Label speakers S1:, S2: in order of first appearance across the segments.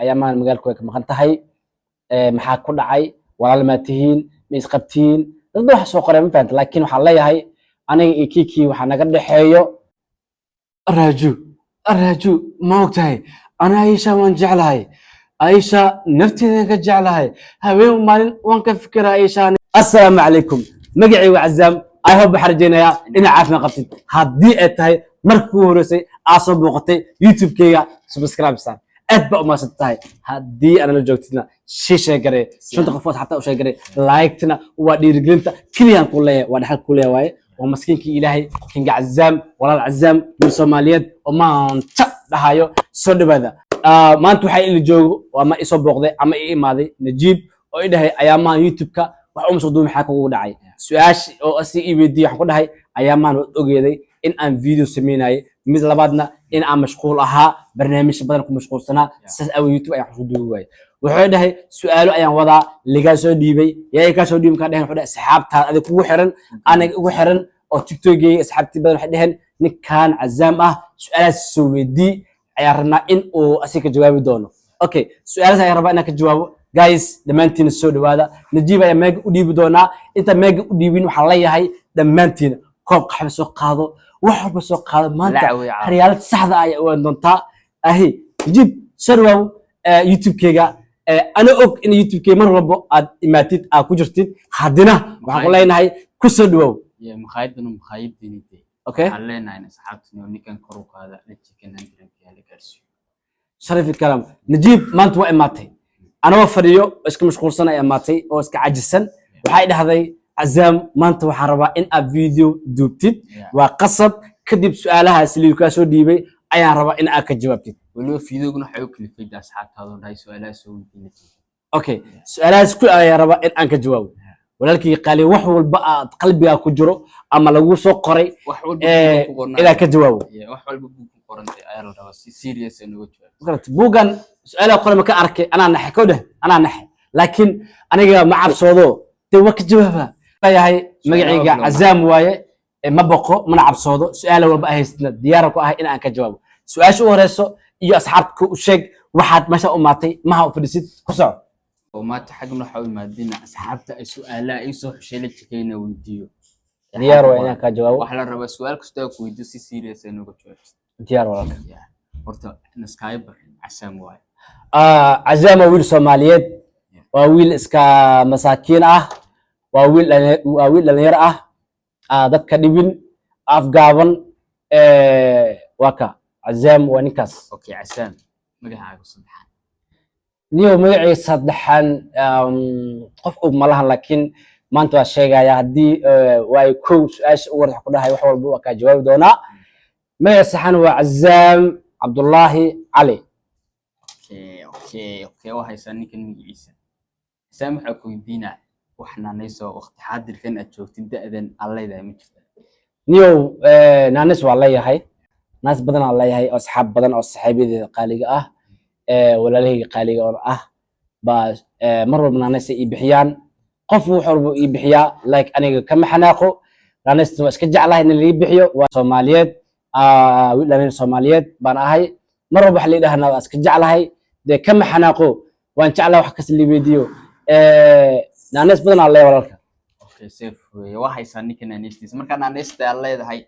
S1: ayaamahan magaalku way ka maqan tahay maxaa ku dhacay walaal ma tihiin ma isqabtiin dad wax soo qoray ma fahanto laakiin waxaan leeyahay aniga iyo kiki waxa naga dhaxeeyo raaju ma ogtahay ana Aisha waan jeclahay Aisha nafteeda ka jeclahay haween maalin waan ka fikiraa Aisha assalaamu calaykum magacii waa Cazaam I hope xarjeenaya ina caafimaad qabtid haddii ay tahay markuu horeysay aa soo booqatay YouTube-kayga subscribe san aad ba uma santahay haddii aan la joogtidna share gare shanta qofood xataa u share gare like-tana waa dhiirigelinta kaliyan ku leeyahay waa dhaxal ku leeyahay waa maskiinki Ilaahay kinga Cazaam walaal Cazaam min Soomaaliyeed oo maanta dhahayo soo dhawaada maanta waxa ila joogo waa ma isoo booqday ama ii imaaday Najiib oo ii dhahay ayaamahan YouTube-ka wax u soo duubay maxaa kugu dhacay su'aash oo asi ii weydiiyay waxaan ku dhahay ayaamahan ogeeday in aan video sameeyay mid labaadna in aan mashquul ahaa barnaamij badan ku mashquulsanaa saas aw YouTube ayaan ku duubay wuxuu dhahay su'aalo ayaan wadaa liga soo dhiibay yaay ka soo dhiibay ka dhahay wuxuu dhahay asxaabta adiga kugu xiran anaga ugu xiran oo TikTok-gay asxaabtii badan waxay dhahan ninkan Cazaam ah su'aalaas soo weydii ayaan rabnaa in uu asika jawaabi doono okay su'aalaas ayaan rabaa inaan ka jawaabo guys dhamaantiin soo dhawaada Najiib ayaa meega u dhiibi doonaa inta meega u dhiibin waxa la yahay dhamaantiin koob qaxwe soo qaado wax walba soo qaado maanta xiriyaalad saxda ah ay waan doontaa ahi Najiib sarwaw YouTube-kayga ana og in YouTube-kayga mar walba aad imaatid aad ku jirtid hadina waxaan ku leenahay ku soo dhawaw
S2: مخايدني
S1: okay
S2: علينا أنا صحابتنا ونكن كروك هذا لتكن عندنا في هالكرسي
S1: شرف الكلام نجيب ما أنت وإماتي أنا وفريو إيش كمشغول سنة إماتي أو إيش كعجزن وحيد هذا عزام ما أنت وحربا إن أفيديو دوبتيت وقصب كذب سؤالها سليوكا سو ديبي أيان ربا إن أك جوابتيت
S2: ولو فيديو كنا حيوك اللي في أصحاب هذا هاي سؤالها سوي
S1: أوكي سؤالها سكول أيان ربا إن أك جواب ولكن قال لي وحول بقى قلبي أكو جرو أما لو سوق قري إلى كجوابه
S2: وحول بوك قرنت أيرو ربا سيريس إنه وجه
S1: قلت بوغان سؤال أقول ما كأركي أنا نحي كوده أنا نحي لكن أنا ما عب صوضو توك جوابها فهي هاي مجيء عزام واي ما بقى من عب صوضو سؤال وبقى هيستند ديارك إن أنك جوابه سؤال شو رأسه يا أصحابك وشيء واحد مشى أماتي ما هو في الست كسر
S2: وما تحقنا حول مادينا أصحابته سؤالا يسوح شيلك كينا ويديو
S1: ديار وين كجواب
S2: وحلا ربا سؤال كستاك ويديو سيريس إنه كجواب
S1: ديار ولا
S2: ورتا نسكايبر عسام واي
S1: عزام ويل سوماليات وويل إسكا مساكين وويل لنير دتك دبين أفغان وكا عزام ونكاس
S2: أوكي عسام مجهاك صدحان
S1: نيو مجيء صدحان قف مالها لكن ما أنت الشيء يا هدي ويكوش إيش ورح كلها يحول بوكا جواب دونا مجيء صحن وعزام عبد الله علي
S2: اوكي وهي سنة كان عيسى سامحك ويدينا وحنا نيسو وقت حاضر كان اتشوف تبدا الله يدا مجفل
S1: نيو نانس والله هي ناس بدن الله هي اصحاب بدن او صحابي قاليقه ولا لهي قاليقه با مر من ناس يبخيان قف وحرب يبخيا لايك انيغا كما حناقو ناس اسك جعلها ان اللي يبخيو وا سوماليات ويلان سوماليات بان اهي مر wax leedahay اسك جعلها de kama xanaaqo waan jeclaa wax kas liibiyo naanas badan alla walaalka
S2: okay safe waxay saanikan anistis marka naanista alla leedahay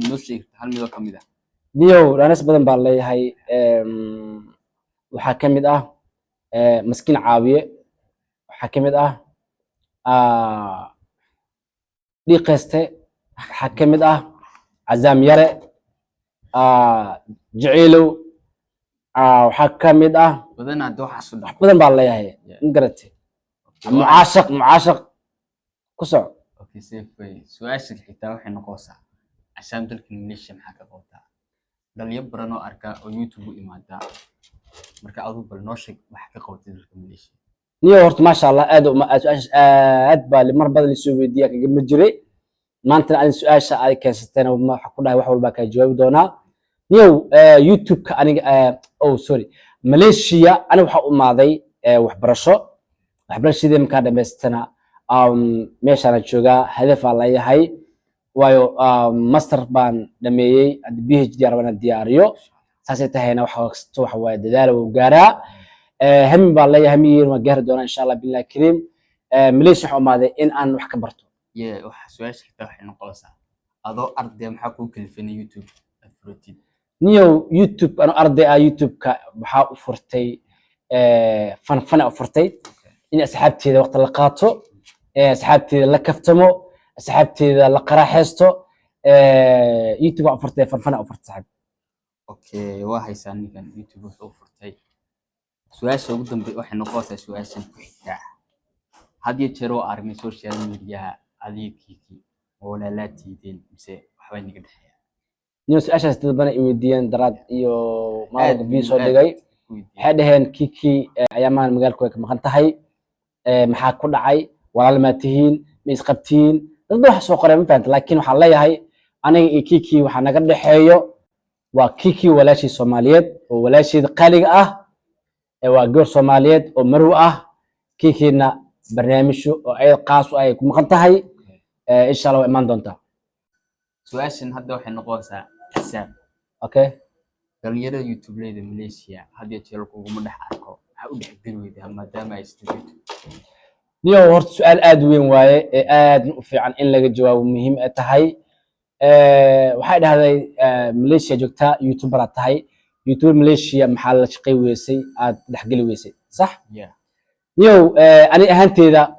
S2: noo sheeg hal mid oo kamid ah
S1: diyo naanas badan baa leeyahay waxa kamid ah maskiin caawiye waxa kamid ah dhiqaste waxa kamid ah Cazaam yare jiciilow waxaa kamid ah
S2: badan aad waxa soo dhax
S1: badan baa leeyahay in garatay mucaashaq ku soo
S2: okay safe su'aasha xitaa waxay noqosaa Cazaam dalka Malaysia maxaa ka qabtaa dhalinyaro badan oo arka oo YouTube u imaada marka aad bal noo sheeg wax ka qabtay dalka Malaysia
S1: niyo horta ma sha Allah aad baa mar badan soo weydiiyay kaga ma jiray maanta aan su'aasha ay keensateen waxa ku dhahay wax walba ka jawaabi doonaa نيو يوتيوب كأني أو سوري ماليزيا أنا وح أماضي وحبرشة ذي مكان بستنا ماشي أنا شوجا هدف على هاي وايو ماستر بان دميي البي اتش دي أربعة دياريو ساسيته هنا وحوكستو حواي دلال وجارا هم بالله همير ما جهر دونا إن شاء الله بالله كريم مليش حماده إن أنا وح كبرته
S2: يا wax su'aasha xigta waxay noqonaysaa adoo arday maxaa kuu kalifin YouTube aad furatid
S1: نيو يوتيوب أنا أرضي يوتيوب كبحاء فرتي فن فرتي إن أصحابتي إذا وقت لقاته أصحابتي إذا لكفتمو أصحابتي إذا لقراحستو يوتيوب فرتي فن فرت صاحب
S2: okay waa haysaa ninkan YouTube wuxuu furtay su'aasha ugu dambeeyay waxay noqonaysaa su'aashan ku xigta had iyo jeer oo aragnay social media adeegkii oo la tiideen mise waxba niga dhaxaya
S1: نيو أشياء تدبنا يوديان دراد يو ما بيسو دقاي حدهن كيكي أيامان مجال كويك مخنتهاي maxaa ku dhacay walaal ma tihiin ma isqabtiin dad wax soo qoray ma fahanto laakiin waxa la yahay aniga iyo kiki waxa naga dhaxeeyo waa kiki walaashii Soomaaliyeed oo walaashii qaaliga ah waa gabar Soomaaliyeed oo marwo ah kikina barnaamijyo oo ay qaas ay ku maqan tahay insha Allah iman doonta
S2: su'aashan hadda waxay noqonaysaa xisaab
S1: okay
S2: dhalinyarada YouTube leeda Malaysia had iyo jeer kugu dhex arko waxa u dhex galweedaa maadaama ay isticmaalo
S1: نيو هرت سؤال آدوين واي آد وفعلا إن لقى جواب مهم أتهاي وحيد هذا ماليشيا جوكتا يوتيوبر أتهاي يوتيوب ماليشيا محل شقي ويسي آد لحقلي ويسي صح؟ نيو أنا أهنتي ذا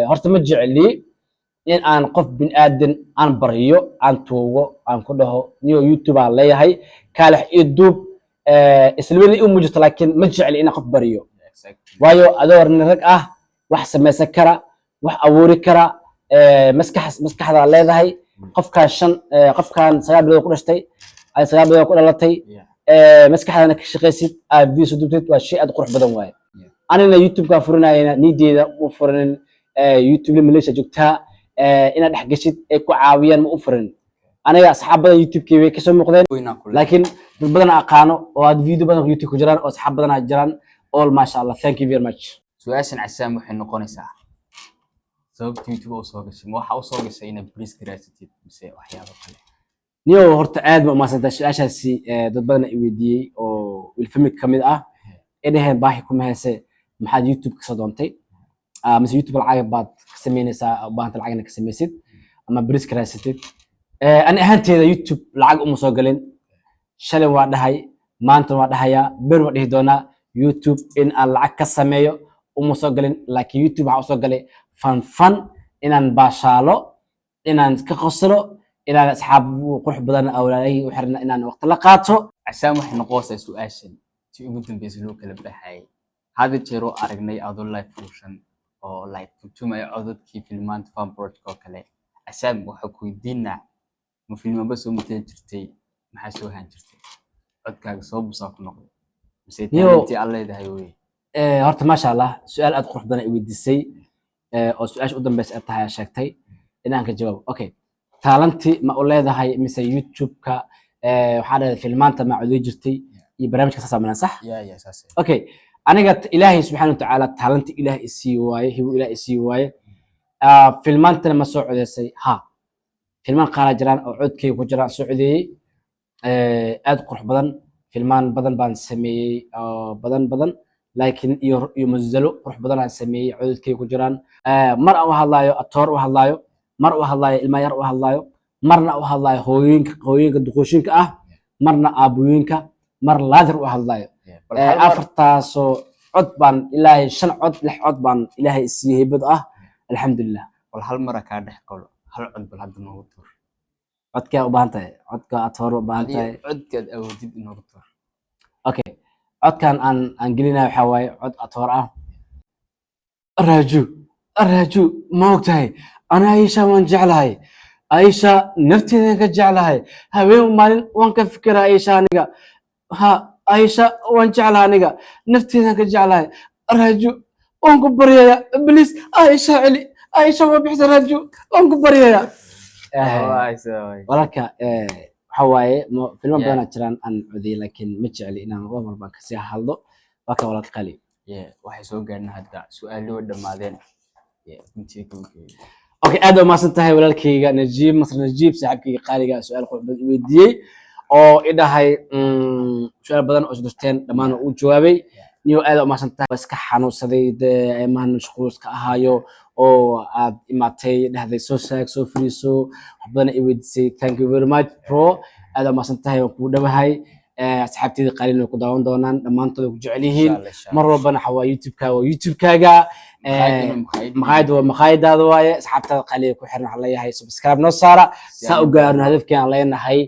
S1: هرت مجع لي إن أنا قف بن آدن أنا بريو أنا توو أنا كله نيو يوتيوب على هاي كالح يدوب إسلامي موجود لكن مجع لي أنا قف بريو وايو أدور نرك wax sameeysan kara wax awoori kara maskaxda leedahay qofkan 9 bilood ku dhashtay ay 9 bilood ku dhalatay maskaxdana ka shaqeysid video dubtid waa shay aad qurux badan waay anina youtube ka furinayna nideeda u furin youtube Malaysia joogtaa ina dhex gashid ay ku caawiyaan ma u furin aniga asxaabada youtube-kii way ka soo muuqdeen laakiin dad badan aqaano oo aad video badan youtube ku jiraan oo asxaab badan jiraan all ma sha Allah thank you very much
S2: su'aashan casaam waxay noqonaysaa sababta YouTube oo soo gashay ma waxa uu soo gashay in bariis garaasatid mise waxyaabo kale
S1: niyo horta aad ma maasanta su'aashaasi dad badan ay weydiiyay oo wilfami kamid ah inay baahi kuma hayse maxaad YouTube ka soo doontay mise YouTube lacag baad ka sameynaysaa baahanta lacagna ka sameysid ama bariis garaasatid ani ahaanteeda YouTube lacag uma soo galin shalay waa dhahay maanta waa dhahaya ber waa dhihi doonaa YouTube in aan lacag ka sameeyo uma soo galin laakiin YouTube waxa soo galay fan inaan baashaalo inaan ka qoslo inaan asxaab qurux badan awlaaday u xirna inaan waqti la qaato
S2: casaam waxay noqonaysaa su'aashan si ugu dambeysay loo kala baxay hada jeero aragnay adoo live function oo live tumay codadkii filmaanta fan project oo kale casaam waxa ku weydiinaa ma filmaba soo mutay jirtay maxaa soo haan jirtay codkaaga soo busaa ku noqday mise taantii alla leedahay way
S1: horta ma sha Allah su'aal aad qurux badan ay weydiisay oo su'aasha u dambeysay aad tahay sheegtay inaan ka jawaabo okay taalanti ma u leedahay mise YouTube-ka waxa dhahay filmaanta ma codey jirtay iyo barnaamijka saamayn sax
S2: ya saas
S1: okay aniga Ilaahay subhanahu wa ta'ala taalanti Ilaahay isii waaye hibu Ilaahay isii waaye filmaanta ma soo codeysay ha filmaan qaar jiraan oo codkay ku jiraan soo codeeyay aad qurux badan filmaan badan baan sameeyay badan laakiin iyo mazalo qurux badan aan sameeyay codadkay ku jiraan mar aan hadlaayo atoor u hadlaayo mar u hadlaayo ilma yar u hadlaayo marna u hadlaayo hooyinka duqooshinka ah marna aabooyinka mar laadir u hadlaayo afartaasoo cod baan Ilaahay 5 cod 6 cod baan Ilaahay siiyay hibad ah alxamdulillah
S2: wal hal mar ka dhex galo hal cod bal hadda noogu tuur
S1: codka u baahan tahay codka atoor u baahan tahay
S2: codkaad awoodid noogu tuur
S1: okay codkan aan gelinayo waxa waaye cod atoor ah araju ma ogtahay ana Aisha waan jeclahay Aisha nafteeda ka jeclahay habeen maalin waan ka fikiraa Aisha aniga ha Aisha waan jeclahay aniga nafteeda ka jeclahay araju waan ku baryaya please Aisha celi Aisha waa bixisa araju waan ku baryaya walaalka waxa waaye filmo badan jiraan aan codey laakiin ma jecli inaan walba ka sii hadlo waka walaalka qali
S2: waxay soo gaarnaa hadda su'aalo dhamaadeen intii ku
S1: okay aad ma santahay walaalkayga Najiib Masr Najiib saaxiibkayga qaaliga su'aal qurux badan weydiiyay oo idahay su'aal badan oo soo dirteen dhamaan uu jawaabay niyo aad u maasantahay iska xanuunsaday imaan mashquulka ahaayo oo aad imaatay dhahday soo saag soo fariiso wax badan i weydiisay thank you very much bro aad u maasantahay oo ku dhawahay asxaabtayda qaalin oo ku daawan doonaan dhamaantood ku jecel yihiin mar walbana waxa waa youtube-kaaga maqaayad waa maqaayadaada waaye asxaabtada qaalin ku xiran waxa leeyahay subscribe noo saara saa u gaarno hadafkeen leenahay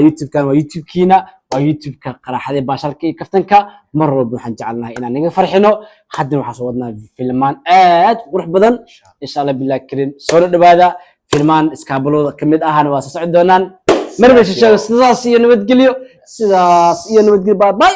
S1: youtube-kan waa youtube-kiina waa youtube-ka qaraxada baashalka iyo kaftanka mar walba waxaan jecelnahay inaan naga farxino haddana waxaan soo wadnaa filmaan aad qurux badan insha Allah billahi karim soo dhawaada filmaan iskaabalooda kamid ahana waa soo socon doonaan marba shisheego sidaas iyo nabadgelyo bye bye